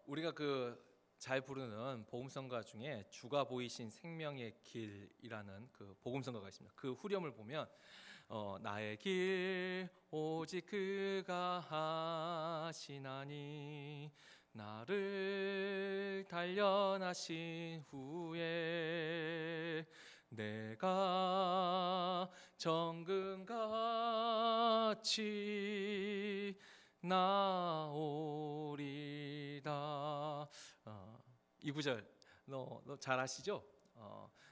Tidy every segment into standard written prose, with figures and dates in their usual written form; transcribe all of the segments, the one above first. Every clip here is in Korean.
우리가 잘 부르는 복음성가 중에 주가 보이신 생명의 길이라는 그 복음성가가 있습니다. 그 후렴을 보면 나의 길 오직 그가 하시나니 나를 단련하신 후에 내가 정금같이 나오리다. 이 구절 너 잘 아시죠?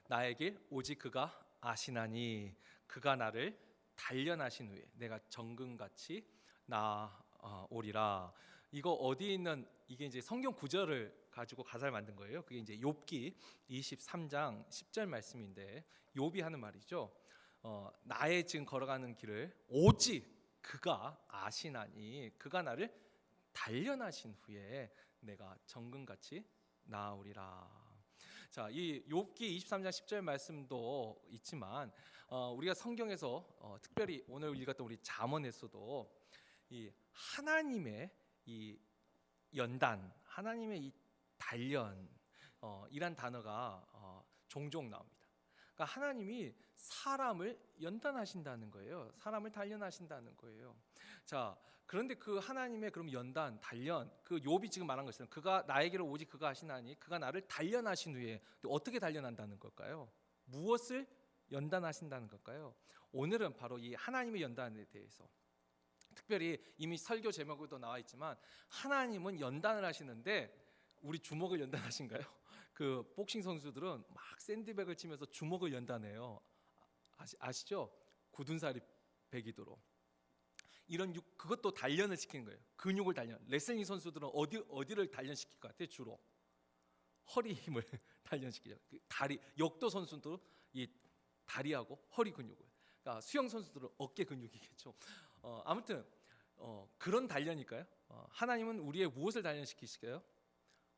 나의 길 오직 그가 아시나니 그가 나를 단련하신 후에 내가 정금같이 나오리라. 이거 어디 있는 이게 이제 성경 구절을 가지고 가사를 만든 거예요. 그게 이제 욥기 23장 10절 말씀인데 욥이 하는 말이죠. 나의 지금 걸어가는 길을 오직 그가 아시나니 그가 나를 단련하신 후에 내가 정금같이 나아오리라. 자, 이 욥기 23장 10절 말씀도 있지만 우리가 성경에서 특별히 오늘 읽었던 우리 잠언에서도 이 하나님의 이 연단, 하나님의 이 단련 이란 단어가 종종 나옵니다. 그러니까 하나님이 사람을 연단하신다는 거예요. 사람을 단련하신다는 거예요. 자, 그런데 그 하나님의 그럼 연단, 단련, 그 욥이 지금 말한 것은 그가 나에게로 오직 그가 하시나니 그가 나를 단련하신 후에 어떻게 단련한다는 걸까요? 무엇을 연단하신다는 걸까요? 오늘은 바로 이 하나님의 연단에 대해서 특별히 이미 설교 제목에도 나와 있지만 하나님은 연단을 하시는데 우리 주먹을 연단하신가요? 그 복싱 선수들은 막 샌드백을 치면서 주먹을 연단해요. 아시죠? 굳은 살이 배기도록. 이런 그것도 단련을 시키는 거예요. 근육을 단련. 레슬링 선수들은 어디를 단련시킬 것 같아요? 주로 허리 힘을 단련시키죠. 다리 역도 선수도 이 다리하고 허리 근육을. 그러니까 수영 선수들은 어깨 근육이겠죠. 아무튼 그런 단련일까요? 하나님은 우리의 무엇을 단련시키실까요?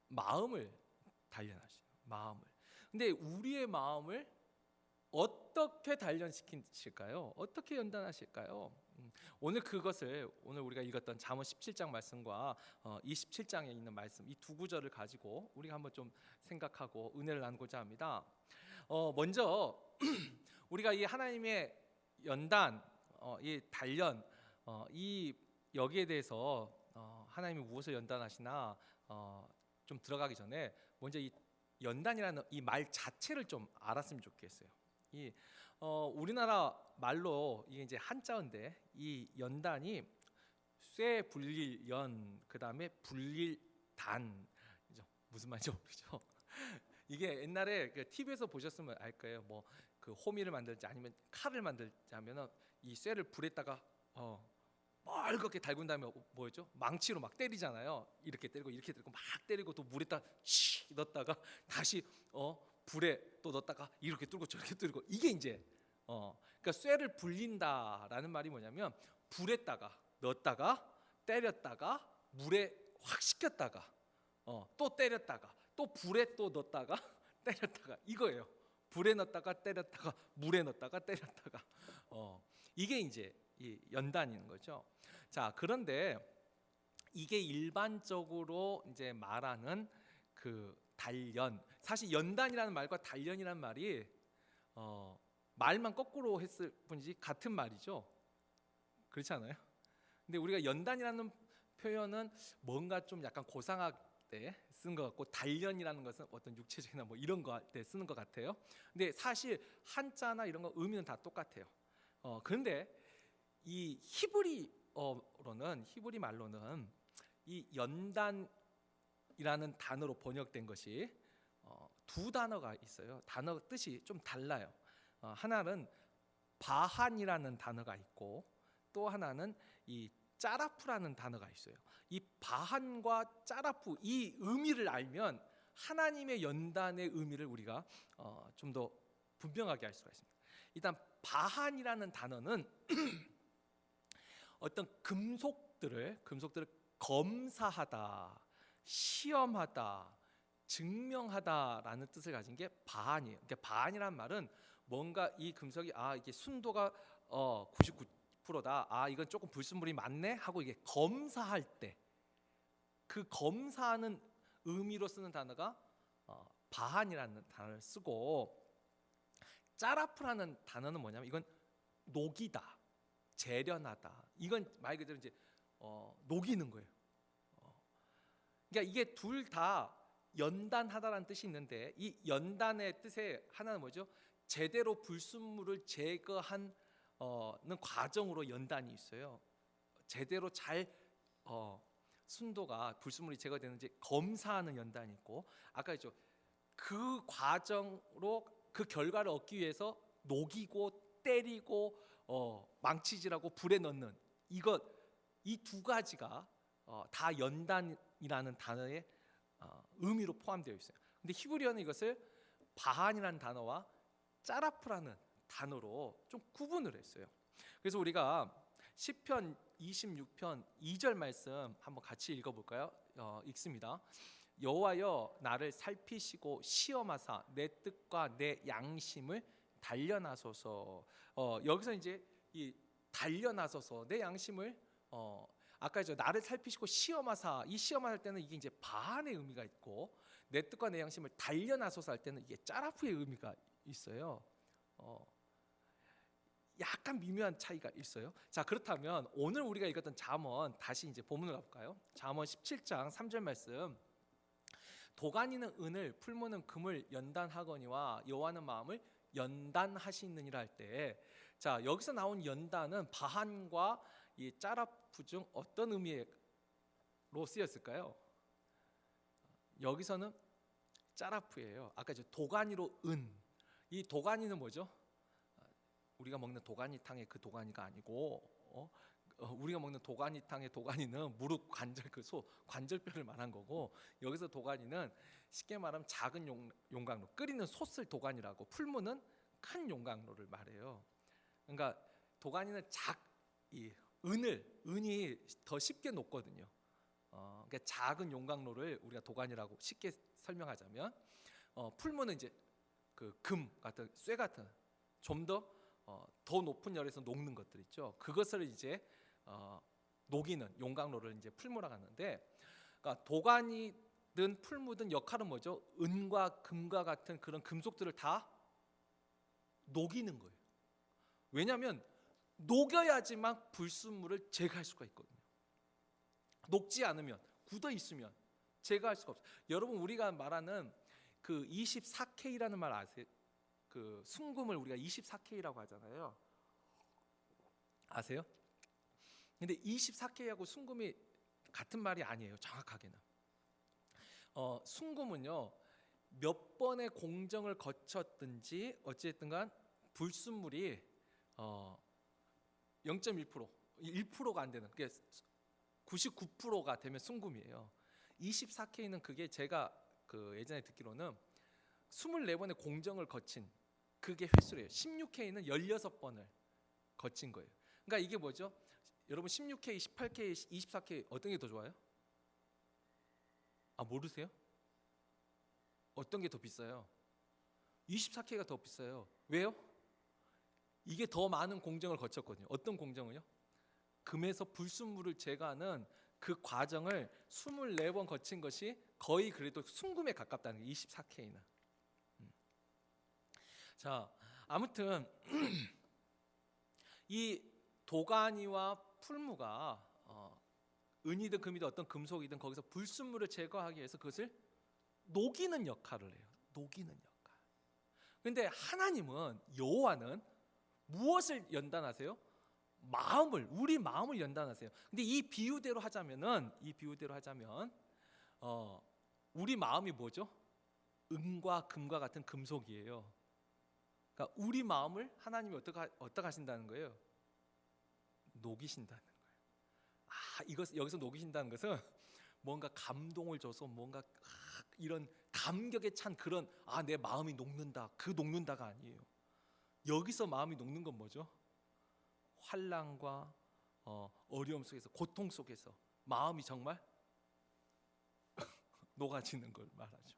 마음을 단련하시죠. 마음을. 근데 우리의 마음을 어떻게 단련시키실까요? 어떻게 연단하실까요? 오늘 그것을 오늘 우리가 읽었던 잠언 17장 말씀과 27장에 있는 말씀 이 두 구절을 가지고 우리가 한번 좀 생각하고 은혜를 나누고자 합니다. 먼저 우리가 이 하나님의 연단, 이 단련, 이 여기에 대해서 하나님이 무엇을 연단하시나 좀 들어가기 전에 먼저 이 연단이라는 이 말 자체를 좀 알았으면 좋겠어요. 이 우리나라 말로 이게 이제 한자어인데 이 연단이 쇠 불릴 연 그다음에 불릴 단 무슨 말인지 모르죠. 이게 옛날에 TV에서 보셨으면 알 거예요. 뭐 그 호미를 만들지 아니면 칼을 만들자면은 이 쇠를 불에다가 멀겋게 달군 다음에 뭐였죠? 망치로 막 때리잖아요. 이렇게 때리고 이렇게 때리고 막 때리고 또 물에다 넣었다가 다시 불에 또 넣었다가 이렇게 뚫고 저렇게 뚫고 이게 이제 그러니까 쇠를 불린다라는 말이 뭐냐면 불에다가 넣었다가 때렸다가 물에 확 식혔다가 또 때렸다가 또 불에 또 넣었다가 때렸다가 이거예요. 불에 넣었다가 때렸다가 물에 넣었다가 때렸다가 이게 이제 이 연단인 거죠. 자, 그런데 이게 일반적으로 이제 말하는 그 단련, 사실 연단이라는 말과 단련이라는 말이 말만 거꾸로 했을 뿐이지 같은 말이죠. 그렇지 않아요? 근데 우리가 연단이라는 표현은 뭔가 좀 약간 고상하게 쓴 것 같고 단련이라는 것은 어떤 육체적이나 뭐 이런 거 할 때 쓰는 것 같아요. 근데 사실 한자나 이런 거 의미는 다 똑같아요. 그런데 이 히브리 말로는 이 연단이라는 단어로 번역된 것이 두 단어가 있어요. 단어 뜻이 좀 달라요. 하나는 바한이라는 단어가 있고 또 하나는 이 짜라프라는 단어가 있어요. 이 바한과 짜라프 이 의미를 알면 하나님의 연단의 의미를 우리가 좀 더 분명하게 알 수가 있습니다. 일단 바한이라는 단어는 어떤 금속들을 검사하다, 시험하다, 증명하다라는 뜻을 가진 게 바한이에요. 그러니까 바한이란 말은 뭔가 이 금속이 이게 순도가 99%다. 이건 조금 불순물이 많네 하고 이게 검사할 때 그 검사하는 의미로 쓰는 단어가 바한이라는 단어를 쓰고, 짜라프라는 단어는 뭐냐면 이건 녹이다, 재련하다. 이건 말 그대로 이제 녹이는 거예요. 그러니까 이게 둘 다 연단하다라는 뜻이 있는데, 이 연단의 뜻의 하나는 뭐죠? 제대로 불순물을 제거한 과정으로 연단이 있어요. 제대로 잘 순도가 불순물이 제거되는지 검사하는 연단이 있고, 아까 했죠. 그 과정으로 그 결과를 얻기 위해서 녹이고 때리고 망치질하고 불에 넣는 이 두 가지가 다 연단이라는 단어의 의미로 포함되어 있어요. 근데 히브리어는 이것을 바한이라는 단어와 짜라프라는 단어로 좀 구분을 했어요. 그래서 우리가 시편 26편 2절 말씀 한번 같이 읽어볼까요? 읽습니다. 여호와여 나를 살피시고 시험하사 내 뜻과 내 양심을 단련하소서. 여기서 이제 이 단련하소서, 내 양심을 아까 나를 살피시고 시험하사, 이 시험할 때는 이게 이제 바한의 의미가 있고, 내 뜻과 내 양심을 단련하소서 할 때는 이게 짜라프의 의미가 있어요. 약간 미묘한 차이가 있어요. 자, 그렇다면 오늘 우리가 읽었던 잠언, 다시 이제 본문을 가볼까요? 잠언 17장 3절 말씀. 도가니는 은을, 풀무는 금을 연단하거니와 여호와는 마음을 연단하시느니라 할 때, 자, 여기서 나온 연단은 바한과 이 짜라프 중 어떤 의미로 쓰였을까요? 여기서는 짜라프예요. 아까 이제 도가니로 은, 이 도가니는 뭐죠? 우리가 먹는 도가니탕의 그 도가니가 아니고, 우리가 먹는 도가니탕의 도가니는 무릎 관절, 그 소 관절뼈를 말한 거고, 여기서 도가니는 쉽게 말하면 작은 용광로, 끓이는 솥을 도가니라고, 풀무는 큰 용광로를 말해요. 그러니까 도가니는 은이 더 쉽게 녹거든요. 그러니까 작은 용광로를 우리가 도가니라고 쉽게 설명하자면, 풀무는 이제 그 금 같은, 쇠 같은 좀 더 높은 열에서 녹는 것들 있죠. 그것을 이제 녹이는 용광로를 이제 풀무라고 하는데, 그러니까 도가니든 풀무든 역할은 뭐죠? 은과 금과 같은 그런 금속들을 다 녹이는 거예요. 왜냐하면 녹여야지만 불순물을 제거할 수가 있거든요. 녹지 않으면, 굳어 있으면 제거할 수가 없어요. 여러분, 우리가 말하는 그 24K라는 말 아세요? 그 순금을 우리가 24K라고 하잖아요. 아세요? 근데 24K하고 순금이 같은 말이 아니에요. 정확하게는. 순금은요, 몇 번의 공정을 거쳤든지 어찌됐든간 불순물이 0.1%, 1%가 안 되는, 그게 99%가 되면 순금이에요. 24K는 그게 제가 그 예전에 듣기로는 24번의 공정을 거친 그게 횟수래요. 16K는 16번을 거친 거예요. 그러니까 이게 뭐죠? 여러분, 16K, 18K, 24K 어떤 게 더 좋아요? 모르세요? 어떤 게 더 비싸요? 24K가 더 비싸요. 왜요? 이게 더 많은 공정을 거쳤거든요. 어떤 공정을요? 금에서 불순물을 제거하는 그 과정을 24번 거친 것이 거의 그래도 순금에 가깝다는 게 24K는. 자, 아무튼 이 도가니와 풀무가 은이든 금이든 어떤 금속이든 거기서 불순물을 제거하기 위해서 그것을 녹이는 역할을 해요. 녹이는 역할. 그런데 하나님은, 여호와는 무엇을 연단하세요? 우리 마음을 연단하세요. 근데 이 비유대로 하자면 우리 마음이 뭐죠? 은과 금과 같은 금속이에요. 그러니까 우리 마음을 하나님이 어떻게 하신다는 거예요? 녹이신다는 거예요. 여기서 녹이신다는 것은 뭔가 감동을 줘서 뭔가 이런 감격에 찬 그런 내 마음이 녹는다, 그 녹는다가 아니에요. 여기서 마음이 녹는 건 뭐죠? 환난과 어려움 속에서, 고통 속에서 마음이 정말 녹아지는 걸 말하죠.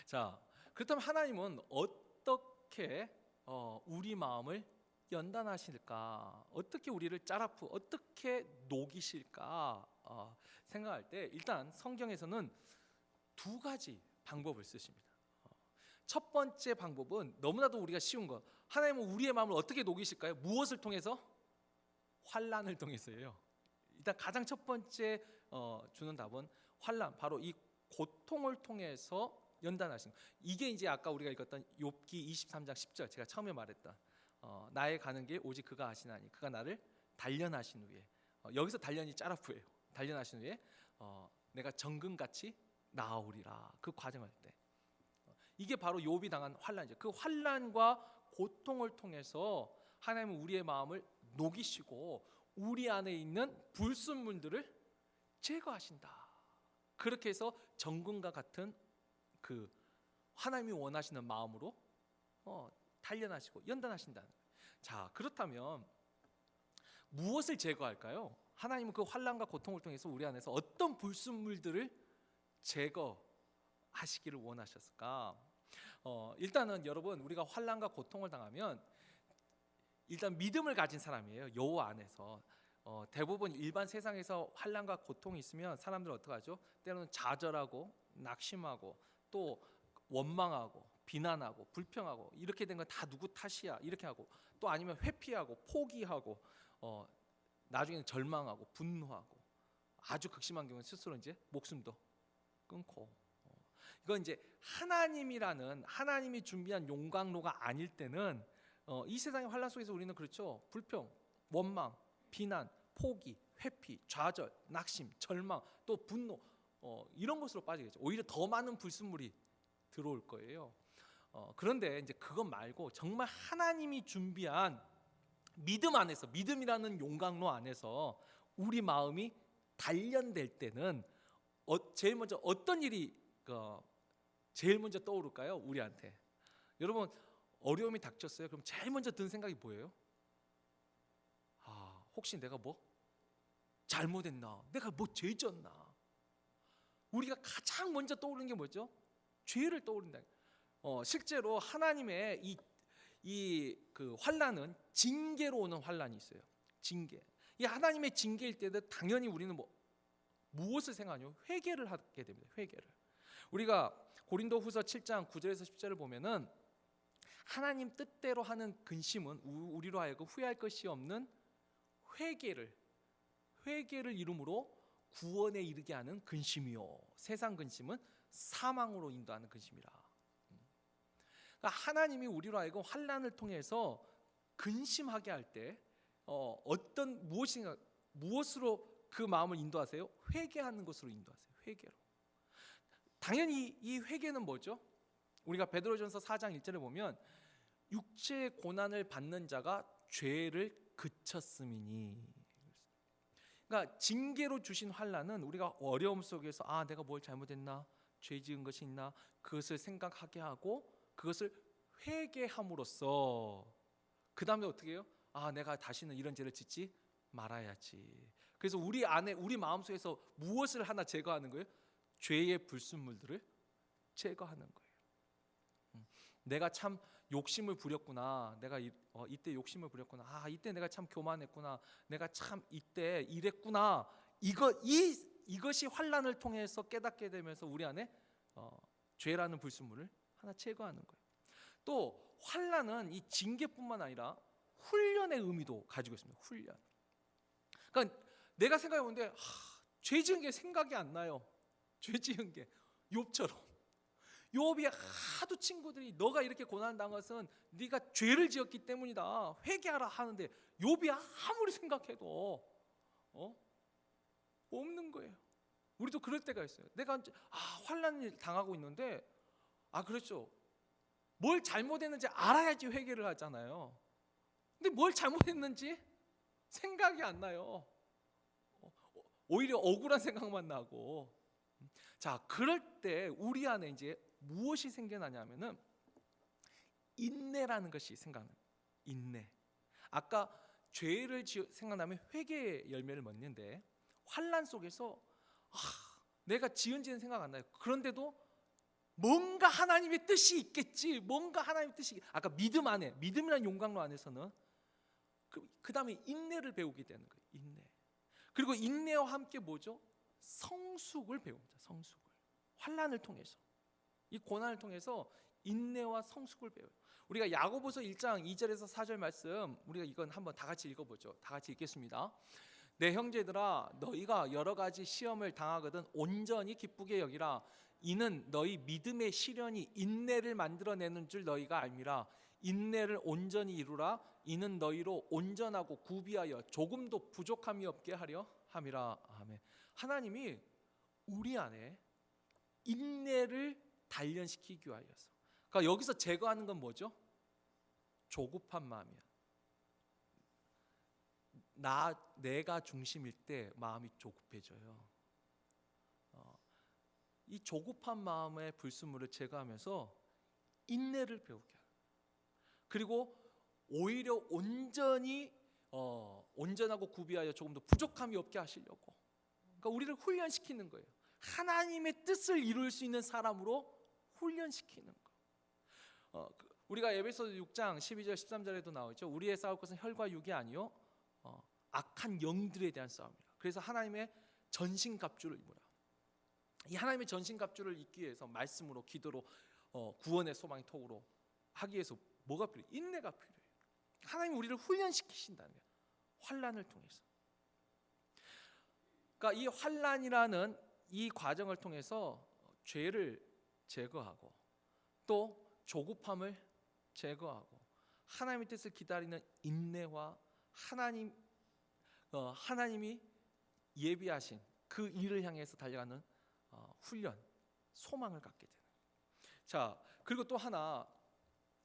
자, 그렇다면 하나님은 어떻게 우리 마음을 연단하실까? 어떻게 우리를 짜라프, 어떻게 녹이실까 생각할 때 일단 성경에서는 두 가지 방법을 쓰십니다. 첫 번째 방법은 너무나도 우리가 쉬운 거. 하나님은 우리의 마음을 어떻게 녹이실까요? 무엇을 통해서? 환난을 통해서예요. 일단 가장 첫 번째 주는 답은 환난, 바로 이 고통을 통해서 연단하신 거. 이게 이제 아까 우리가 읽었던 욥기 23장 10절, 제가 처음에 말했던 나의 가는 길 오직 그가 아시나니 그가 나를 단련하신 후에, 여기서 단련이 짜라프예요. 단련하신 후에 내가 정금같이 나아오리라. 그 과정할 때 이게 바로 욥이 당한 환난이죠. 그 환난과 고통을 통해서 하나님은 우리의 마음을 녹이시고 우리 안에 있는 불순물들을 제거하신다. 그렇게 해서 정금과 같은 그 하나님이 원하시는 마음으로 단련하시고 연단하신다는 거예요. 자, 그렇다면 무엇을 제거할까요? 하나님은 그 환난과 고통을 통해서 우리 안에서 어떤 불순물들을 제거하시기를 원하셨을까? 일단은 여러분, 우리가 환난과 고통을 당하면 일단 믿음을 가진 사람이에요. 여호와 안에서. 대부분 일반 세상에서 환난과 고통이 있으면 사람들은 어떻게 하죠? 때로는 좌절하고 낙심하고 또 원망하고 비난하고 불평하고, 이렇게 된 건 다 누구 탓이야 이렇게 하고, 또 아니면 회피하고 포기하고 나중에는 절망하고 분노하고, 아주 극심한 경우는 스스로 이제 목숨도 끊고. 이건 이제 하나님이 준비한 용광로가 아닐 때는 이 세상의 환난 속에서 우리는 그렇죠. 불평, 원망, 비난, 포기, 회피, 좌절, 낙심, 절망, 또 분노, 이런 것으로 빠지겠죠. 오히려 더 많은 불순물이 들어올 거예요. 그런데 이제 그것 말고 정말 하나님이 준비한 믿음 안에서, 믿음이라는 용광로 안에서 우리 마음이 단련될 때는 제일 먼저 어떤 일이 제일 먼저 떠오를까요? 우리한테. 여러분, 어려움이 닥쳤어요. 그럼 제일 먼저 든 생각이 뭐예요? 혹시 내가 뭐 잘못했나? 내가 뭐 죄 졌나? 우리가 가장 먼저 떠오르는 게 뭐죠? 죄를 떠오른다. 실제로 하나님의 그 환난은 징계로 오는 환난이 있어요. 징계. 이 하나님의 징계일 때는 당연히 우리는 무엇을 생각하냐? 회개를 하게 됩니다. 회개를. 우리가 고린도후서 7장 9절에서 10절을 보면은 하나님 뜻대로 하는 근심은 우리로 하여금 후회할 것이 없는 회개를 이름으로 구원에 이르게 하는 근심이요, 세상 근심은 사망으로 인도하는 근심이라. 그러니까 하나님이 우리로 하여금 환난을 통해서 근심하게 할 때 무엇으로 그 마음을 인도하세요? 회개하는 것으로 인도하세요. 회개로. 당연히 이 회개는 뭐죠? 우리가 베드로전서 4장 1절에 보면 육체의 고난을 받는 자가 죄를 그쳤음이니. 그러니까 징계로 주신 환난은 우리가 어려움 속에서 내가 뭘 잘못했나, 죄 지은 것이 있나, 그것을 생각하게 하고 그것을 회개함으로써 그 다음에 어떻게 해요? 내가 다시는 이런 죄를 짓지 말아야지. 그래서 우리 안에, 우리 마음속에서 무엇을 하나 제거하는 거예요? 죄의 불순물들을 제거하는 거예요. 내가 참 욕심을 부렸구나. 내가 이때 욕심을 부렸구나. 이때 내가 참 교만했구나. 내가 참 이때 이랬구나. 이것이 환난을 통해서 깨닫게 되면서 우리 안에 죄라는 불순물을 하나 제거하는 거예요. 또 환난은 이 징계뿐만 아니라 훈련의 의미도 가지고 있습니다. 훈련. 그러니까 내가 생각해 보는데 죄 지은 게 생각이 안 나요. 죄 지은 게 욥처럼. 욥이 하도 친구들이 너가 이렇게 고난 당한 것은 네가 죄를 지었기 때문이다, 회개하라 하는데 욥이 아무리 생각해도 없는 거예요. 우리도 그럴 때가 있어요. 내가 환난을 당하고 있는데 그렇죠. 뭘 잘못했는지 알아야지 회개를 하잖아요. 근데 뭘 잘못했는지 생각이 안 나요. 오히려 억울한 생각만 나고. 자, 그럴 때 우리 안에 이제 무엇이 생겨나냐면은 인내라는 것이 생각나요. 인내. 아까 죄를 생각나면 회개의 열매를 맺는데, 환난 속에서 내가 지은 지는 생각 안 나요. 그런데도 뭔가 하나님의 뜻이 있겠지. 뭔가 하나님의 뜻이. 아까 믿음 안에, 믿음이라는 용광로 안에서는 그 다음에 인내를 배우게 되는 거예요. 인내. 그리고 인내와 함께 뭐죠? 성숙을 배웁니다. 성숙을. 환난을 통해서, 이 고난을 통해서 인내와 성숙을 배워요. 우리가 야고보서 1장 2절에서 4절 말씀, 우리가 이건 한번 다 같이 읽어보죠. 다 같이 읽겠습니다. 내 형제들아, 너희가 여러 가지 시험을 당하거든 온전히 기쁘게 여기라. 이는 너희 믿음의 시련이 인내를 만들어내는 줄 너희가 알미라. 인내를 온전히 이루라. 이는 너희로 온전하고 구비하여 조금도 부족함이 없게 하려 함이라. 아멘. 하나님이 우리 안에 인내를 단련시키기 위하여서, 그러니까 여기서 제거하는 건 뭐죠? 조급한 마음이야. 내가 중심일 때 마음이 조급해져요. 이 조급한 마음의 불순물을 제거하면서 인내를 배우게 하고, 그리고 오히려 온전하고 구비하여 조금 더 부족함이 없게 하시려고, 그러니까 우리를 훈련시키는 거예요. 하나님의 뜻을 이룰 수 있는 사람으로 훈련시키는 거. 우리가 에베소서 6장 12절 13절에도 나오죠. 우리의 싸울 것은 혈과 육이 아니요 악한 영들에 대한 싸움이라. 그래서 하나님의 전신갑주를 입으라. 이 하나님의 전신갑주를 입기 위해서 말씀으로, 기도로, 구원의 소망의 톡으로 하기 위해서 뭐가 필요해요? 인내가 필요해요. 하나님이 우리를 훈련시키신다는 거예요. 환난을 통해서. 그러니까 이 환난이라는 이 과정을 통해서 죄를 제거하고 또 조급함을 제거하고 하나님의 뜻을 기다리는 인내와 하나님이 예비하신 그 일을 향해서 달려가는 훈련, 소망을 갖게 되는. 자, 그리고 또 하나,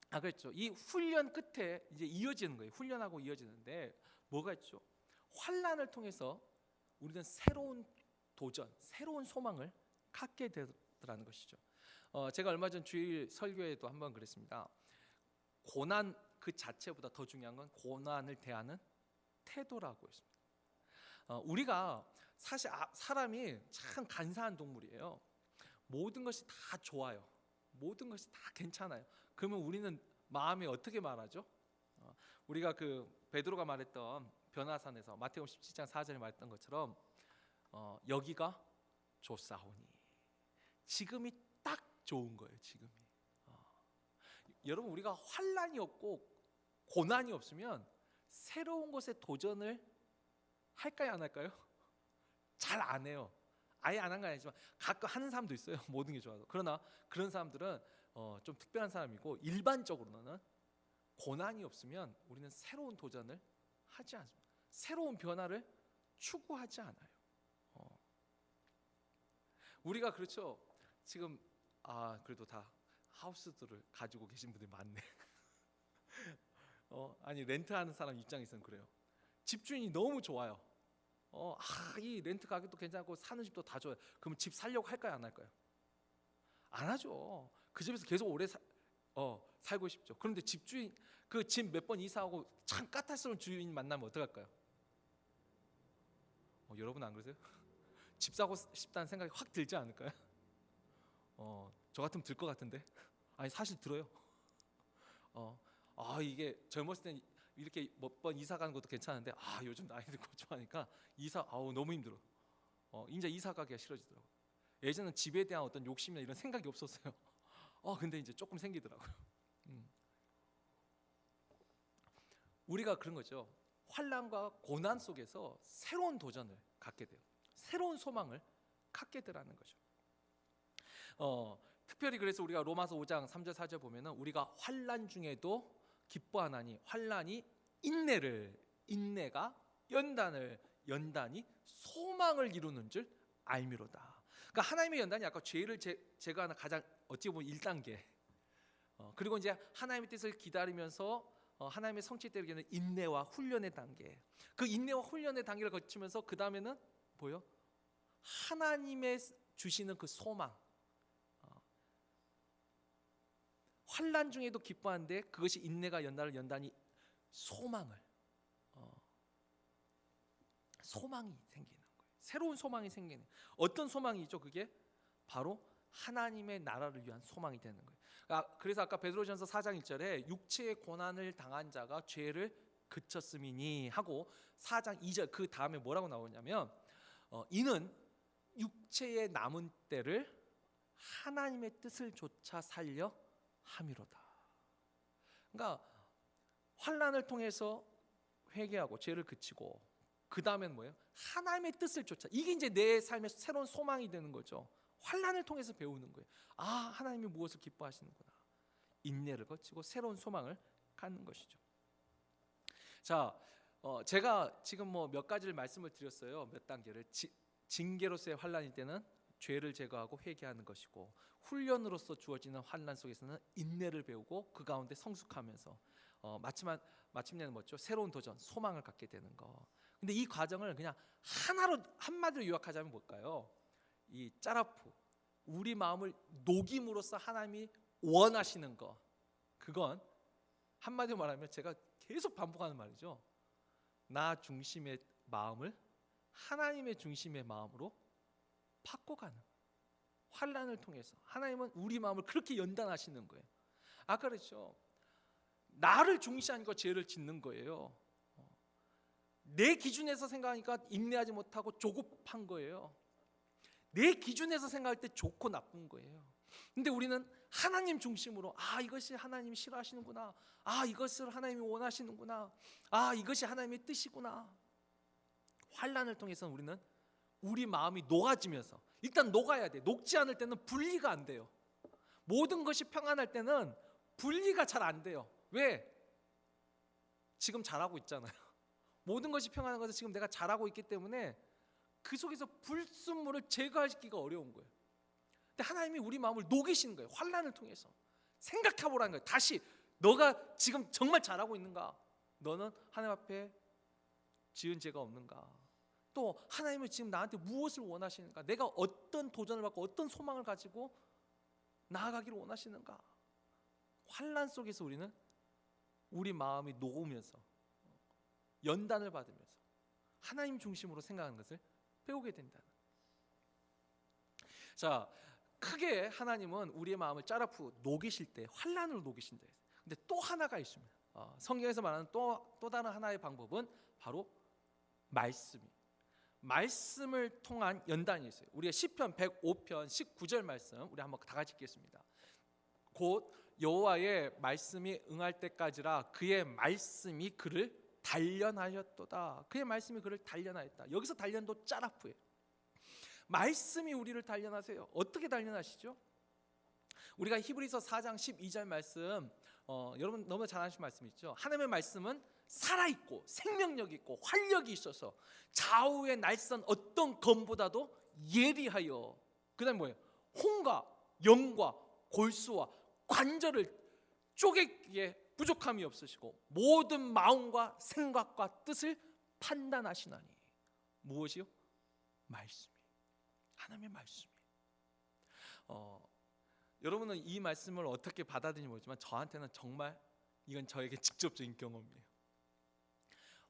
그랬죠. 이 훈련 끝에 이제 이어지는 거예요. 훈련하고 이어지는데 뭐가 있죠? 환난을 통해서 우리는 새로운 도전, 새로운 소망을 갖게 되더라는 것이죠. 제가 얼마 전 주일 설교에도 한번 그랬습니다. 고난 그 자체보다 더 중요한 건 고난을 대하는 태도라고 했습니다. 우리가 사실 사람이 참 간사한 동물이에요. 모든 것이 다 좋아요. 모든 것이 다 괜찮아요. 그러면 우리는 마음에 어떻게 말하죠? 우리가 그 베드로가 말했던 변화산에서 마태복음 17장 4절에 말했던 것처럼 여기가 좋사오니, 지금이 딱 좋은 거예요. 지금이. 여러분, 우리가 환난이 없고 고난이 없으면 새로운 것에 도전을 할까요, 안 할까요? 잘 안 해요. 아예 안 한 건 아니지만 가끔 하는 사람도 있어요. 모든 게 좋아서. 그러나 그런 사람들은 좀 특별한 사람이고, 일반적으로는 고난이 없으면 우리는 새로운 도전을 하지 않습니다. 새로운 변화를 추구하지 않아요. 우리가 그렇죠. 지금 그래도 다 하우스들을 가지고 계신 분들이 많네. 아니 렌트하는 사람 입장에서는 그래요. 집주인이 너무 좋아요. 이 렌트 가격도 괜찮고 사는 집도 다 좋아요. 그럼 집 살려고 할까요, 안 할까요? 안 하죠. 그 집에서 계속 오래 살고 싶죠. 그런데 집주인 그 집 몇 번 이사하고 참 까탈스러운 주인 만나면 어떡할까요? 여러분 안 그러세요? 집 사고 싶다는 생각이 확 들지 않을까요? 저 같으면 들 것 같은데. 아니 사실 들어요. 이게 젊었을 땐 이렇게 몇 번 이사 가는 것도 괜찮은데 요즘 나이 들고 좀 하니까 너무 힘들어. 이제 이사 가기가 싫어지더라고. 예전에는 집에 대한 어떤 욕심이나 이런 생각이 없었어요. 근데 이제 조금 생기더라고요. 우리가 그런 거죠. 환난과 고난 속에서 새로운 도전을 갖게 돼요. 새로운 소망을 갖게 되라는 거죠. 특별히 그래서 우리가 로마서 5장 3절 4절 보면은 우리가 환난 중에도 기뻐하나니 환난이 인내가 연단이 소망을 이루는 줄 알미로다. 그러니까 하나님의 연단이 아까 죄를 제거하는 가장 어찌 보면 1단계. 그리고 이제 하나님의 뜻을 기다리면서 하나님의 성취에 이르는 인내와 훈련의 단계. 그 인내와 훈련의 단계를 거치면서 그 다음에는 뭐요? 하나님의 주시는 그 소망. 환난 중에도 기뻐하는데 그것이 인내가 연단이 소망이 생기는 거예요. 새로운 소망이 생기는. 어떤 소망이죠? 그게 바로 하나님의 나라를 위한 소망이 되는 거예요. 그래서 아까 베드로전서 4장 1절에 육체의 고난을 당한 자가 죄를 그쳤음이니 하고 4장 2절 그 다음에 뭐라고 나오냐면 이는 육체의 남은 때를 하나님의 뜻을 조차 살려 함이로다. 그러니까 환난을 통해서 회개하고 죄를 그치고 그 다음엔 뭐예요? 하나님의 뜻을 쫓아. 이게 이제 내 삶의 새로운 소망이 되는 거죠. 환난을 통해서 배우는 거예요. 아, 하나님이 무엇을 기뻐하시는구나. 인내를 거치고 새로운 소망을 갖는 것이죠. 자, 제가 지금 뭐 몇 가지를 말씀을 드렸어요. 몇 단계를. 징계로서의 환난일 때는 죄를 제거하고 회개하는 것이고, 훈련으로서 주어지는 환난 속에서는 인내를 배우고 그 가운데 성숙하면서 마침내는 뭐죠? 새로운 도전, 소망을 갖게 되는 거. 근데 이 과정을 그냥 하나로 한마디로 요약하자면 뭘까요? 이 짜라푸, 우리 마음을 녹임으로써 하나님이 원하시는 거. 그건 한마디로 말하면 제가 계속 반복하는 말이죠. 나 중심의 마음을 하나님의 중심의 마음으로 바꿔가는, 환난을 통해서 하나님은 우리 마음을 그렇게 연단하시는 거예요. 아까 그랬죠. 나를 중시하니까 죄를 짓는 거예요. 내 기준에서 생각하니까 인내하지 못하고 조급한 거예요. 내 기준에서 생각할 때 좋고 나쁜 거예요. 근데 우리는 하나님 중심으로, 아, 이것이 하나님이 싫어하시는구나, 아, 이것을 하나님이 원하시는구나, 아, 이것이 하나님의 뜻이구나. 환난을 통해서 우리는 우리 마음이 녹아지면서, 일단 녹아야 돼. 녹지 않을 때는 분리가 안 돼요. 모든 것이 평안할 때는 분리가 잘 안 돼요. 왜? 지금 잘하고 있잖아요. 모든 것이 평안한 것은 지금 내가 잘하고 있기 때문에 그 속에서 불순물을 제거하기가 어려운 거예요. 근데 하나님이 우리 마음을 녹이시는 거예요. 환난을 통해서 생각해 보라는 거예요. 다시 너가 지금 정말 잘하고 있는가? 너는 하나님 앞에 지은 죄가 없는가? 또 하나님은 지금 나한테 무엇을 원하시는가? 내가 어떤 도전을 받고 어떤 소망을 가지고 나아가기를 원하시는가? 환난 속에서 우리는 우리 마음이 녹으면서 연단을 받으면서 하나님 중심으로 생각하는 것을 배우게 된다는. 자, 크게 하나님은 우리의 마음을 짜라푸 녹이실 때 환난으로 녹이신다. 근데 또 하나가 있습니다. 성경에서 말하는 또 다른 하나의 방법은 바로 말씀을 통한 연단이 있어요. 우리가 시편 105편 19절 말씀 우리 한번 다 같이 읽겠습니다. 곧 여호와의 말씀이 응할 때까지라 그의 말씀이 그를 단련하였도다. 그의 말씀이 그를 단련하였다. 여기서 단련도 짜라푸예요. 말씀이 우리를 단련하세요. 어떻게 단련하시죠? 우리가 히브리서 4장 12절 말씀, 여러분 너무 잘 아시는 말씀 있죠? 하나님의 말씀은 살아있고 생명력이 있고 활력이 있어서 좌우의 날선 어떤 검보다도 예리하여, 그 다음에 뭐예요? 혼과 영과 골수와 관절을 쪼개기에 부족함이 없으시고 모든 마음과 생각과 뜻을 판단하시나니. 무엇이요? 말씀이, 하나님의 말씀이. 여러분은 이 말씀을 어떻게 받아들이는지 모르지만 저한테는 정말 이건 저에게 직접적인 경험이에요.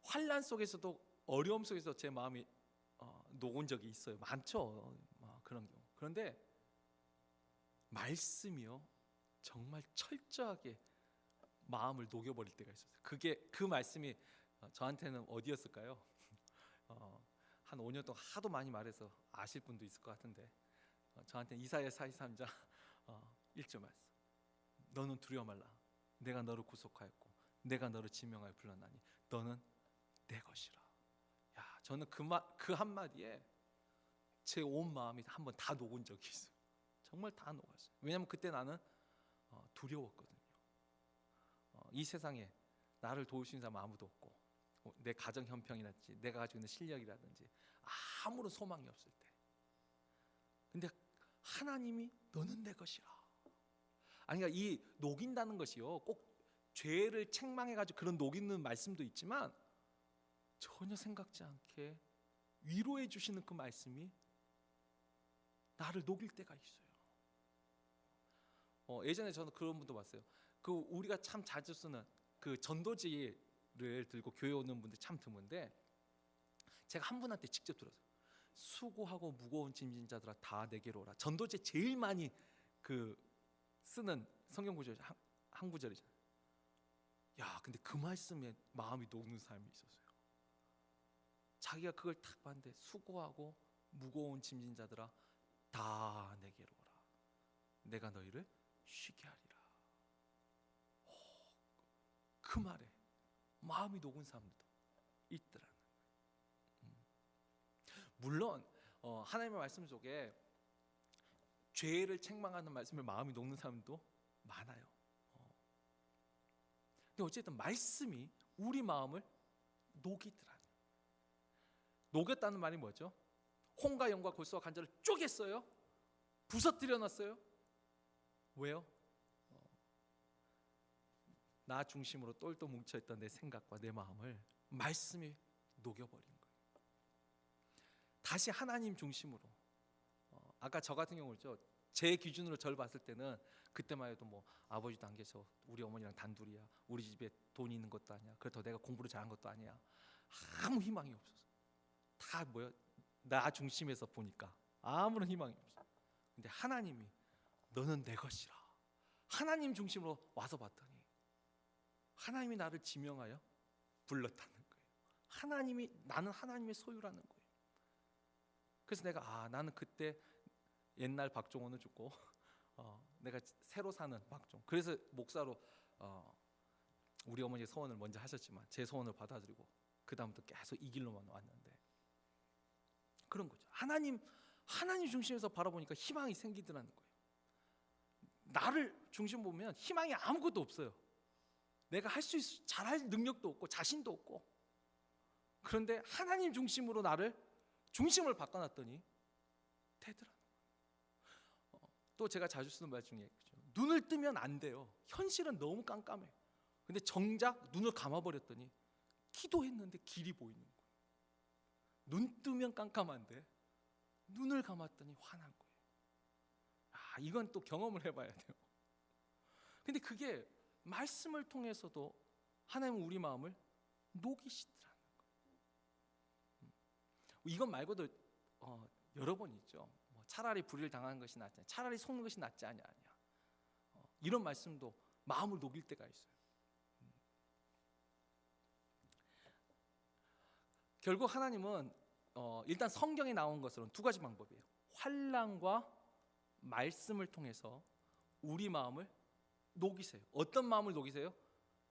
환난 속에서도 어려움 속에서 제 마음이 녹은 적이 있어요. 많죠, 그런 경우. 그런데 말씀이요 정말 철저하게 마음을 녹여버릴 때가 있었어요. 그 말씀이 저한테는 어디였을까요? 한 5년 동안 하도 많이 말해서 아실 분도 있을 것 같은데, 저한테는 이사야 43장 1절 말씀. 너는 두려워 말라. 내가 너를 구속하였고 내가 너를 지명하여 불렀나니 너는 내 것이라. 야, 저는 그 한마디에 제 온 마음이 한번 다 녹은 적이 있어요. 정말 다 녹았어요. 왜냐하면 그때 나는 두려웠거든요. 이 세상에 나를 도울 수 있는 사람 아무도 없고, 내 가정 형편이라든지 내가 가지고 있는 실력이라든지 아무런 소망이 없을 때, 근데 하나님이 너는 내 것이라. 아니, 그러니까 이 녹인다는 것이요 꼭 죄를 책망해가지고 그런 녹이는 말씀도 있지만 전혀 생각지 않게 위로해 주시는 그 말씀이 나를 녹일 때가 있어요. 예전에 저는 그런 분도 봤어요. 그 우리가 참 자주 쓰는 그 전도지를 들고 교회 오는 분들 참 드문데, 제가 한 분한테 직접 들었어요. 수고하고 무거운 짐진 자들아 다 내게로 오라. 전도지 제일 많이 쓰는 성경 구절 한 구절이잖아요. 야, 근데 그 말씀에 마음이 녹는 사람이 있었어요. 자기가 그걸 딱 봤는데 수고하고 무거운 짐진 자들아 다 내게로 오라. 내가 너희를 쉬게 하리라. 그 말에 마음이 녹은 사람들도 있더라는. 물론 하나님의 말씀 속에 죄를 책망하는 말씀에 마음이 녹는 사람도 많아요. 근데 어쨌든 말씀이 우리 마음을 녹이더라는. 녹였다는 말이 뭐죠? 홍과 영과 골수와 간절을 쪼갰어요? 부서뜨려 놨어요? 왜요? 나 중심으로 똘똘 뭉쳐있던 내 생각과 내 마음을 말씀이 녹여버린 거예요. 다시 하나님 중심으로. 아까 저 같은 경우죠. 제 기준으로 저를 봤을 때는 그때만 해도 뭐 아버지도 안 계셔, 우리 어머니랑 단둘이야, 우리 집에 돈이 있는 것도 아니야, 그렇다고 내가 공부를 잘한 것도 아니야, 아무 희망이 없었어. 다 뭐야? 나 중심에서 보니까 아무런 희망이 없어. 근데 하나님이 너는 내 것이라, 하나님 중심으로 와서 봤더니 하나님이 나를 지명하여 불렀다는 거예요. 하나님이, 나는 하나님의 소유라는 거예요. 그래서 내가 나는 그때 옛날 박종원을 죽고 내가 새로 사는 박종. 그래서 목사로 우리 어머니의 소원을 먼저 하셨지만 제 소원을 받아들이고 그 다음부터 계속 이 길로만 왔는데, 그런 거죠. 하나님 중심에서 바라보니까 희망이 생기더라는 거예요. 나를 중심 보면 희망이 아무것도 없어요. 내가 할 수 있어, 잘할 능력도 없고 자신도 없고. 그런데 하나님 중심으로 나를 중심을 바꿔놨더니 되더라는 거예요. 또 제가 자주 쓰는 말 중에 눈을 뜨면 안 돼요. 현실은 너무 깜깜해. 근데 정작 눈을 감아버렸더니 기도했는데 길이 보이는 거예요. 눈 뜨면 깜깜한데 눈을 감았더니 환한 거예요. 이건 또 경험을 해봐야 돼요. 근데 그게 말씀을 통해서도 하나님은 우리 마음을 녹이시더라는 거예요. 이건 말고도 여러 번 있죠. 차라리 불의를 당하는 것이 낫지, 차라리 속는 것이 낫지 아니냐. 이런 말씀도 마음을 녹일 때가 있어요. 결국 하나님은 일단 성경에 나온 것으로는 두 가지 방법이에요. 환난과 말씀을 통해서 우리 마음을 녹이세요. 어떤 마음을 녹이세요?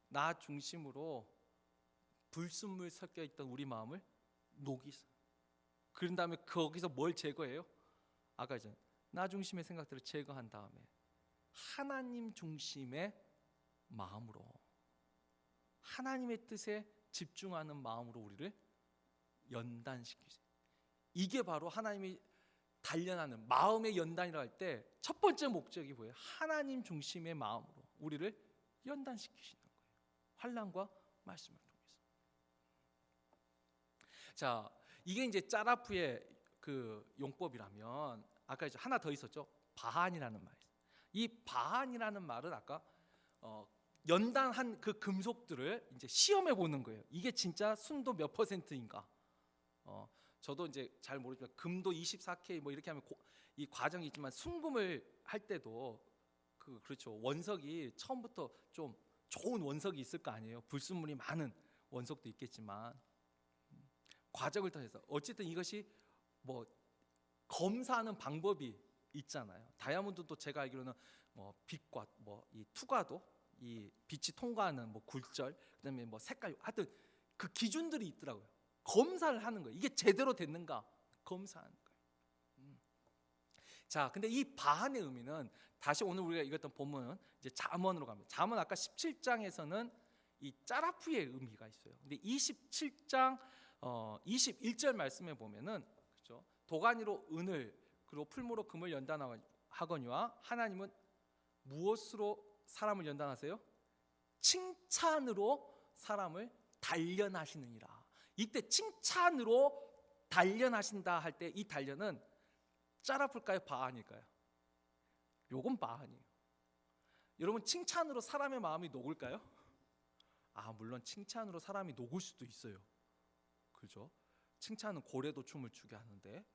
나 중심으로 불순물 섞여 있던 우리 마음을 녹이세요. 그런 다음에 거기서 뭘 제거해요? 아까 이제 나 중심의 생각들을 제거한 다음에 하나님 중심의 마음으로, 하나님의 뜻에 집중하는 마음으로 우리를 연단시키세요. 이게 바로 하나님이 단련하는 마음의 연단이라 할 때 첫 번째 목적이 뭐예요? 하나님 중심의 마음으로 우리를 연단시키시는 거예요. 환난과 말씀을 통해서. 자, 이게 이제 짜라프의 그 용법이라면, 아까 이제 하나 더 있었죠. 바한이라는 말. 이 바한이라는 말은 아까 연단한 그 금속들을 이제 시험해 보는 거예요. 이게 진짜 순도 몇 %인가? 저도 이제 잘 모르지만 금도 24K 뭐 이렇게 하면 이 과정이 있지만 순금을 할 때도 그렇죠. 원석이 처음부터 좀 좋은 원석이 있을 거 아니에요. 불순물이 많은 원석도 있겠지만 과정을 통해서 어쨌든 이것이 뭐 검사하는 방법이 있잖아요. 다이아몬드도 제가 알기로는 뭐 빛과 뭐 이 투과도, 이 빛이 통과하는 뭐 굴절, 그다음에 뭐 색깔, 하여튼 그 기준들이 있더라고요. 검사를 하는 거예요. 이게 제대로 됐는가 검사하는 거예요. 자, 근데 이 바한의 의미는 다시 오늘 우리가 읽었던 본문은 이제 잠언으로 갑니다. 잠언 아까 17장에서는 이 짜라프의 의미가 있어요. 근데 27장 21절 말씀에 보면은, 그렇죠? 도가니로 은을, 그리고 풀무로 금을 연단하거니와 하나님은 무엇으로 사람을 연단하세요? 칭찬으로 사람을 단련하시느니라. 이때 칭찬으로 단련하신다 할 때 이 단련은 짜라풀까요, 바한일까요? 요건 바한이에요. 여러분, 칭찬으로 사람의 마음이 녹을까요? 물론 칭찬으로 사람이 녹을 수도 있어요. 그죠? 칭찬은 고래도 춤을 추게 하는데,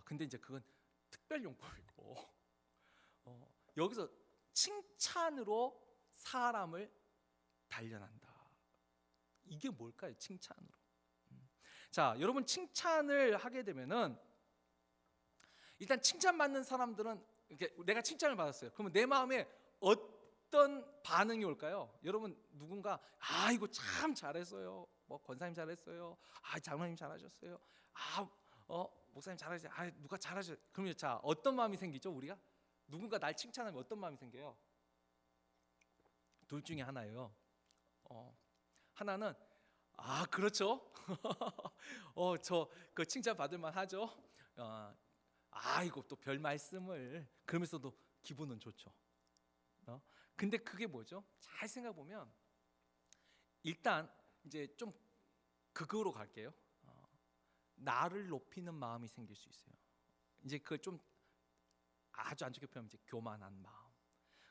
근데 이제 그건 특별용법이고, 여기서 칭찬으로 사람을 단련한다. 이게 뭘까요? 칭찬으로. 자, 여러분, 칭찬을 하게 되면은 일단 칭찬받는 사람들은 이렇게 내가 칭찬을 받았어요. 그러면 내 마음에 어떤 반응이 올까요? 여러분 누군가 이거 참 잘했어요. 뭐 권사님 잘했어요. 장로님 잘하셨어요. 목사님 잘하셨어요. 누가 잘하셨어요. 그러면 자 어떤 마음이 생기죠? 우리가 누군가 날 칭찬하면 어떤 마음이 생겨요? 둘 중에 하나예요. 하나는 그렇죠. 저 그 칭찬 받을 만하죠. 이거 또 별 말씀을 그러면서도 기분은 좋죠. 근데 그게 뭐죠? 잘 생각해 보면 일단 이제 좀 극으로 갈게요. 나를 높이는 마음이 생길 수 있어요. 이제 그 좀 아주 안 좋게 표현하면 이제 교만한 마음.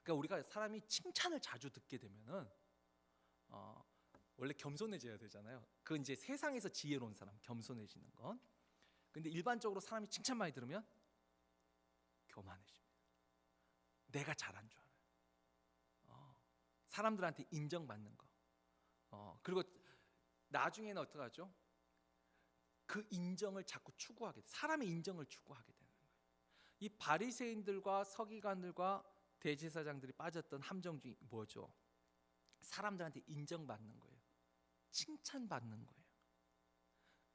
그러니까 우리가 사람이 칭찬을 자주 듣게 되면은 원래 겸손해져야 되잖아요. 그 이제 세상에서 지혜로운 사람 겸손해지는 건. 근데 일반적으로 사람이 칭찬 많이 들으면 교만해집니다. 내가 잘한 줄 알아요. 사람들한테 인정받는 거. 그리고 나중에는 어떻게 하죠? 그 인정을 자꾸 추구하게 돼. 사람의 인정을 추구하게 되는 거예요. 이 바리새인들과 서기관들과 대제사장들이 빠졌던 함정 중에 뭐죠? 사람들한테 인정받는 거예요. 칭찬받는 거예요.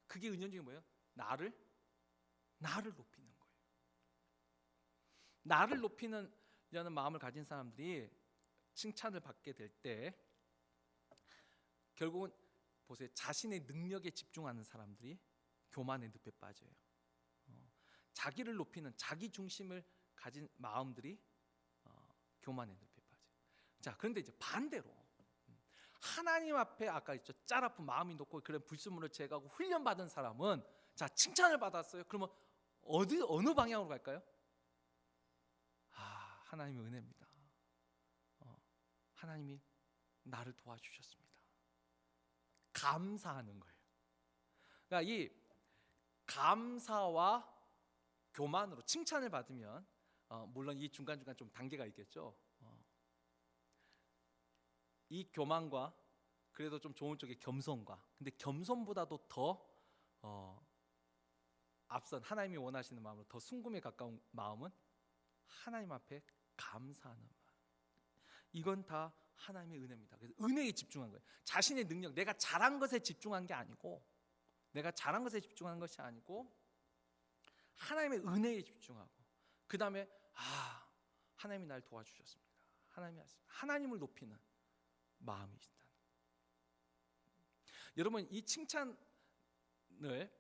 그게 은연중에 뭐예요? 나를 높이는 거예요. 나를 높이는 마음을 가진 사람들이 칭찬을 받게 될 때 결국은 보세요. 자신의 능력에 집중하는 사람들이 교만의 늪에 빠져요. 자기를 높이는 자기 중심을 가진 마음들이 교만의 늪에 빠져요. 자, 그런데 이제 반대로 하나님 앞에 아까 있죠. 짤 아픈 마음이 높고 그런 불순물을 제거하고 훈련받은 사람은 자 칭찬을 받았어요. 그러면 어느 방향으로 갈까요? 하나님의 은혜입니다. 하나님이 나를 도와주셨습니다. 감사하는 거예요. 그러니까 이 감사와 교만으로 칭찬을 받으면 물론 이 중간중간 좀 단계가 있겠죠. 이 교만과 그래도 좀 좋은 쪽의 겸손과 근데 겸손보다도 더 앞선 하나님이 원하시는 마음으로 더 순금에 가까운 마음은 하나님 앞에 감사하는 마음. 이건 다 하나님의 은혜입니다. 그래서 은혜에 집중한 거예요. 자신의 능력, 내가 잘한 것에 집중한 게 아니고 하나님의 은혜에 집중하고 그 다음에 하나님이 날 도와주셨습니다. 하나님을 높이는 마음이시다. 여러분 이 칭찬을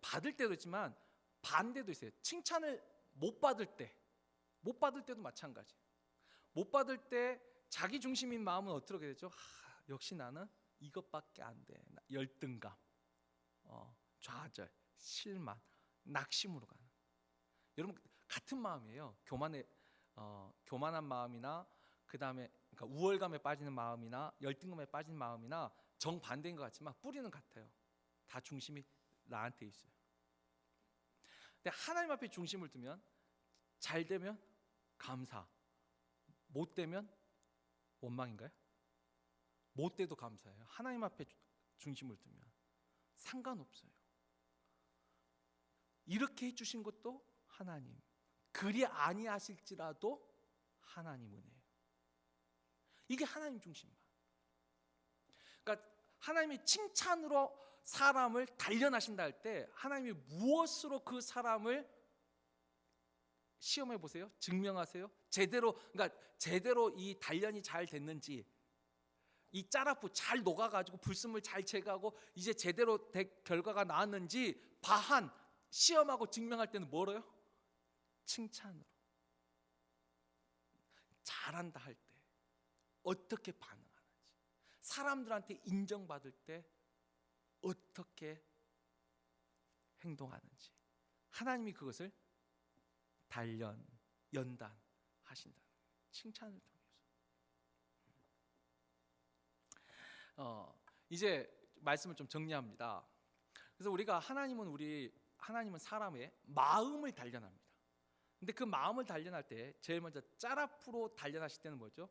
받을 때도 있지만 반대도 있어요. 칭찬을 못 받을 때도 마찬가지. 못 받을 때 자기 중심인 마음은 어떻게 되죠? 역시 나는 이것밖에 안 돼. 열등감, 좌절, 실망, 낙심으로 가는. 여러분 같은 마음이에요. 교만한 마음이나 그 다음에 그러니까 우월감에 빠지는 마음이나 열등감에 빠지는 마음이나 정반대인 것 같지만 뿌리는 같아요. 다 중심이 나한테 있어요. 근데 하나님 앞에 중심을 두면 잘 되면 감사, 못 되면 원망인가요? 못 돼도 감사해요. 하나님 앞에 중심을 두면 상관없어요. 이렇게 해주신 것도 하나님, 그리 아니하실지라도 하나님 은혜예요. 이게 하나님 중심만. 그러니까 하나님이 칭찬으로 사람을 단련하신다 할 때 하나님이 무엇으로 그 사람을 시험해 보세요. 증명하세요. 제대로 이 단련이 잘 됐는지, 이 짜라프 잘 녹아가지고 불순물 잘 제거하고 이제 제대로 결과가 나왔는지 바한 시험하고 증명할 때는 뭐로요? 칭찬으로. 잘한다 할 때 어떻게 반응하는지, 사람들한테 인정받을 때 어떻게 행동하는지 하나님이 그것을 연단하신다는 거예요. 칭찬을 통해서. 이제 말씀을 좀 정리합니다. 그래서 우리가 하나님은 사람의 마음을 단련합니다. 근데 그 마음을 단련할 때 제일 먼저 짜라프로 단련하실 때는 뭐죠?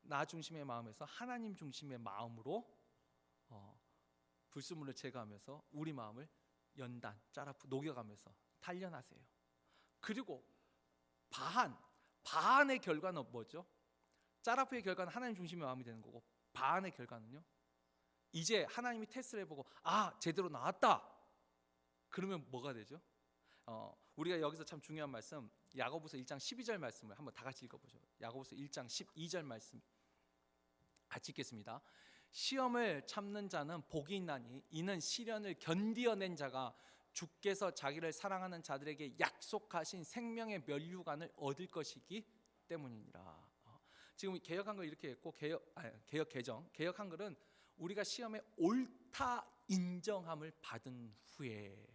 나 중심의 마음에서 하나님 중심의 마음으로 불순물을 제거하면서 우리 마음을 짜라프 녹여가면서 단련하세요. 그리고 바한의 결과는 뭐죠? 짜라프의 결과는 하나님 중심의 마음이 되는 거고, 바한의 결과는요, 이제 하나님이 테스트를 해보고 제대로 나왔다 그러면 뭐가 되죠? 우리가 여기서 참 중요한 말씀, 야고보서 1장 12절 말씀을 한번 다 같이 읽어보죠. 야고보서 1장 12절 말씀 같이 읽겠습니다. 시험을 참는 자는 복이 있나니 이는 시련을 견디어낸 자가 주께서 자기를 사랑하는 자들에게 약속하신 생명의 면류관을 얻을 것이기 때문이니라. 지금 개역 한글 이렇게 했고, 개역 개정, 개역 한글은 우리가 시험에 옳다 인정함을 받은 후에,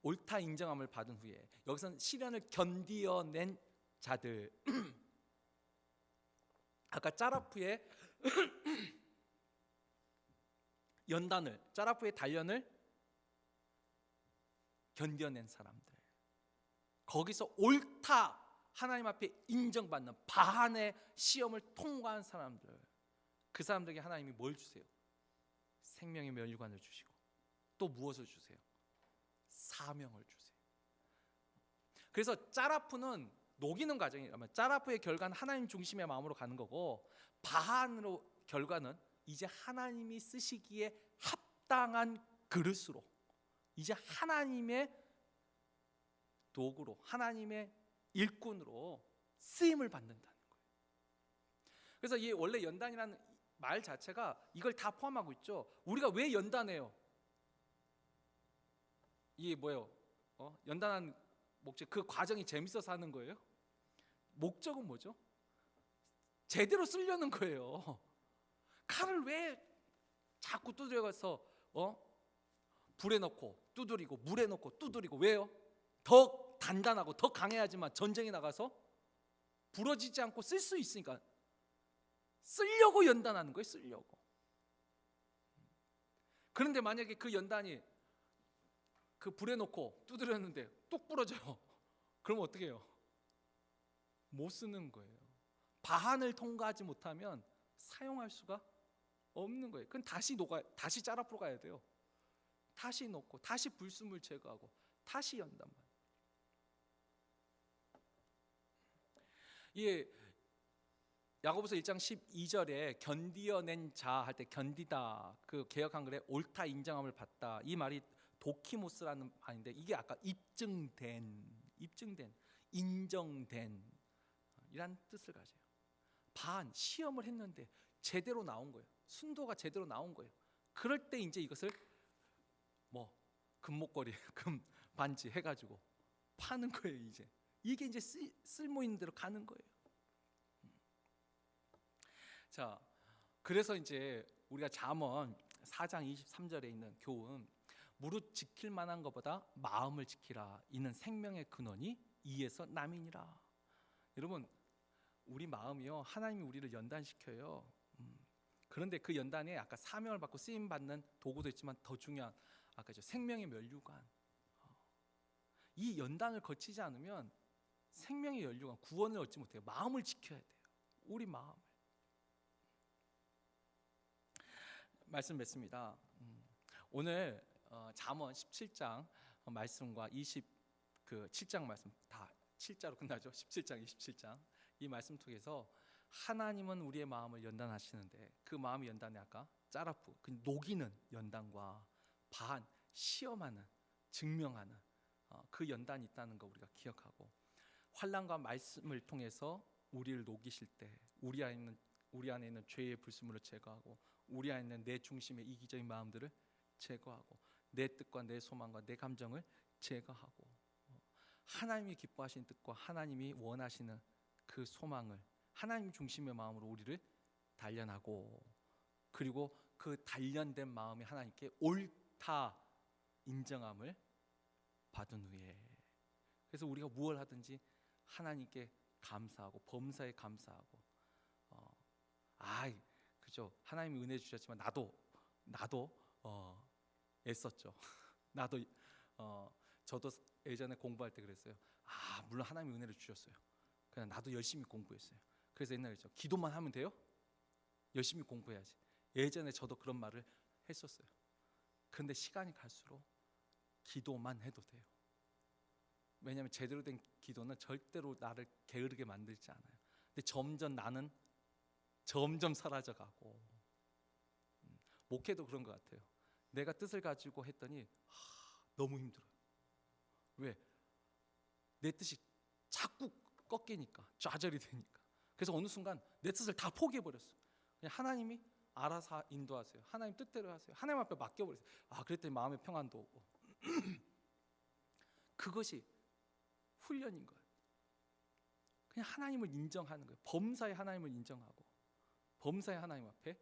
옳다 인정함을 받은 후에, 여기서는 시련을 견디어낸 자들. 아까 짜라프의 연단을, 짜라프의 단련을 견뎌낸 사람들, 거기서 옳다 하나님 앞에 인정받는 바한의 시험을 통과한 사람들, 그 사람들에게 하나님이 뭘 주세요? 생명의 면류관을 주시고 또 무엇을 주세요? 사명을 주세요. 그래서 짜라프는 녹이는 과정이라면 짜라프의 결과는 하나님 중심의 마음으로 가는 거고, 바한으로 결과는 이제 하나님이 쓰시기에 합당한 그릇으로, 이제 하나님의 도구로, 하나님의 일꾼으로 쓰임을 받는다는 거예요. 그래서 이 원래 연단이라는 말 자체가 이걸 다 포함하고 있죠. 우리가 왜 연단해요? 이게 뭐예요? 연단한 목적, 그 과정이 재밌어서 하는 거예요? 목적은 뭐죠? 제대로 쓰려는 거예요. 칼을 왜 자꾸 두드려가서 불에 넣고 두드리고 물에 넣고 두드리고, 왜요? 더 단단하고 더 강해야지만 전쟁에 나가서 부러지지 않고 쓸 수 있으니까 쓰려고 연단하는 거예요. 쓰려고. 그런데 만약에 그 연단이 그 불에 넣고 두드렸는데 뚝 부러져요. 그럼 어떻게 해요? 못 쓰는 거예요. 바한을 통과하지 못하면 사용할 수가 없는 거예요. 그건 다시 짜라프로 가야 돼요. 다시 넣고 다시 불순물 제거하고 다시 연단. 이 야고보서 1장 12절에 견디어낸 자 할 때 견디다, 그 개역 한글에 옳다 인정함을 받다, 이 말이 도키모스라는 말인데, 이게 아까 입증된, 인정된 이란 뜻을 가져요. 반 시험을 했는데 제대로 나온 거예요. 순도가 제대로 나온 거예요. 그럴 때 이제 이것을 금목걸이, 금 반지 해가지고 파는 거예요. 이게 이제 쓸모 있는 대로 가는 거예요. 자, 그래서 이제 우리가 잠언 4장 23절에 있는 교훈, 무릇 지킬 만한 것보다 마음을 지키라. 이는 생명의 근원이 이에서 남이니라. 여러분, 우리 마음이요, 하나님이 우리를 연단시켜요. 그런데 그 연단에 아까 사명을 받고 쓰임 받는 도구도 있지만 더 중요한 아까 생명의 면류관, 이 연단을 거치지 않으면 생명의 면류관, 구원을 얻지 못해요. 마음을 지켜야 돼요. 우리 마음을. 말씀 맺습니다. 오늘 잠언 17장 말씀과 27장 말씀 다 7자로 끝나죠. 17장, 27장 이 말씀 통해서 하나님은 우리의 마음을 연단하시는데, 그 마음의 연단에 아까 짜라프, 그 녹이는 연단과 반, 시험하는, 증명하는 그 연단이 있다는 거 우리가 기억하고, 환난과 말씀을 통해서 우리를 녹이실 때 우리 안에 있는 죄의 불순물을 제거하고, 우리 안에 있는 내 중심의 이기적인 마음들을 제거하고, 내 뜻과 내 소망과 내 감정을 제거하고, 하나님이 기뻐하시는 뜻과 하나님이 원하시는 그 소망을, 하나님 중심의 마음으로 우리를 단련하고, 그리고 그 단련된 마음이 하나님께 옳다 인정함을 받은 후에, 그래서 우리가 무엇을 하든지 하나님께 감사하고 범사에 감사하고, 그죠, 하나님이 은혜 주셨지만 나도 애썼죠. 저도 예전에 공부할 때 그랬어요. 물론 하나님이 은혜를 주셨어요. 그냥 나도 열심히 공부했어요. 그래서 옛날에 그랬죠. 기도만 하면 돼요? 열심히 공부해야지. 예전에 저도 그런 말을 했었어요. 그런데 시간이 갈수록 기도만 해도 돼요. 왜냐하면 제대로 된 기도는 절대로 나를 게으르게 만들지 않아요. 근데 점점 나는 점점 사라져가고, 목회도 그런 것 같아요. 내가 뜻을 가지고 했더니 너무 힘들어요. 왜? 내 뜻이 자꾸 꺾이니까, 좌절이 되니까. 그래서 어느 순간 내 뜻을 다 포기해버렸어요. 그냥 하나님이 알아서 인도하세요. 하나님 뜻대로 하세요. 하나님 앞에 맡겨버렸어요. 그랬더니 마음의 평안도 오고. 그것이 훈련인 거예요. 그냥 하나님을 인정하는 거예요. 범사의 하나님을 인정하고, 범사의 하나님 앞에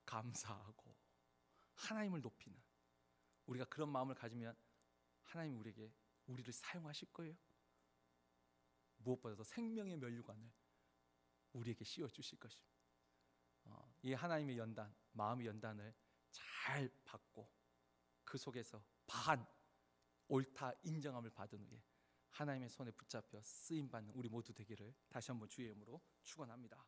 감사하고, 하나님을 높이는, 우리가 그런 마음을 가지면 하나님 우리를 사용하실 거예요. 무엇보다도 생명의 면류관을 우리에게 씌워 주실 것입니다. 이 하나님의 연단, 마음의 연단을 잘 받고 그 속에서 옳다 인정함을 받은 후에 하나님의 손에 붙잡혀 쓰임 받는 우리 모두 되기를 다시 한번 주의 이름으로 축원합니다.